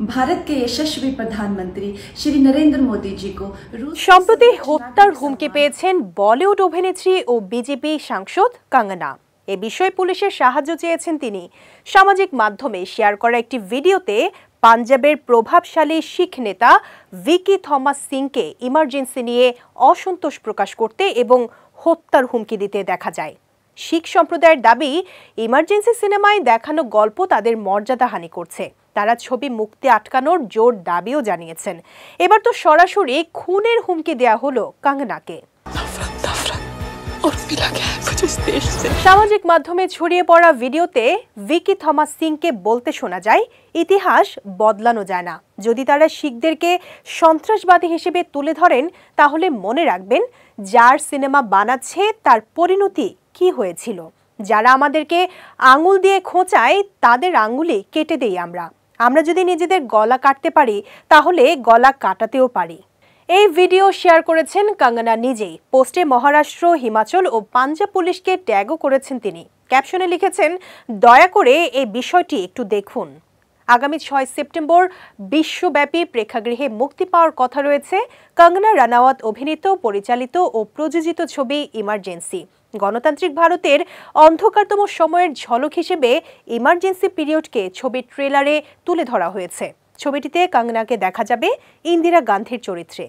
भारत के यशस्वी प्रधानमंत्री श्री नरेंद्र मोदी जी को সম্প্রতি হত্যার হুমকি পেয়েছেন বলিউড অভিনেত্রী ও বিজেপি সাংসদ কঙ্গনা। এ বিষয়ে পুলিশের সাহায্য চেয়েছেন তিনি। সামাজিক মাধ্যমে শেয়ার করা একটি ভিডিওতে পাঞ্জাবের প্রভাবশালী শিখ নেতা ভিকি থমাস সিংকে ইমার্জেন্সি নিয়ে অসন্তোষ প্রকাশ করতে এবং হত্যার হুমকি দিতে দেখা যায়। শিখ সম্প্রদায়ের দাবি, ইমার্জেন্সি সিনেমায় দেখানো গল্প তাদের মর্যাদাহানি করছে। তারা ছবি মুক্তি আটকানোর জোর দাবিও জানিয়েছেন। এবার তো সরাসরি খুনের হুমকি দেয়া হলো কঙ্গনাকে। সামাজিক মাধ্যমে ছড়িয়ে পড়া ভিডিওতে ভিকি থমাস সিংকে বলতে শোনা যায়, ইতিহাস বদলানো যায় না। যদি তারা শিখদেরকে সন্ত্রাসবাদী হিসেবে তুলে ধরেন, তাহলে মনে রাখবেন যার সিনেমা বানাচ্ছে তার পরিণতি কি হয়েছিল। যারা আমাদেরকে আঙুল দিয়ে খোঁচায়, তাদের আঙুলি কেটে দেই আমরা যদি নিজেদের গলা কাটতে পারি, তাহলে গলা কাটাতেও পারি। এই ভিডিও শেয়ার করেছেন কঙ্গনা নিজেই। পোস্টে মহারাষ্ট্র, হিমাচল ও পাঞ্জাব পুলিশকে ট্যাগও করেছেন তিনি। ক্যাপশনে লিখেছেন, দয়া করে এই বিষয়টি একটু দেখুন। আগামী 6 সেপ্টেম্বর বিশ্বব্যাপী প্রেক্ষাগৃহে মুক্তি পাওয়ার কথা রয়েছে কঙ্গনা রানাওয়াত অভিনীত, পরিচালিত ও প্রযোজিত ছবি ইমার্জেন্সি। গণতান্ত্রিক ভারতের অন্ধকারতম সময়ের ঝলক হিসেবে ইমার্জেন্সি পিরিয়ডকে ছবির ট্রেলারে তুলে ধরা হয়েছে। ছবিটিতে কঙ্গনাকে দেখা যাবে ইন্দিরা গান্ধীর চরিত্রে।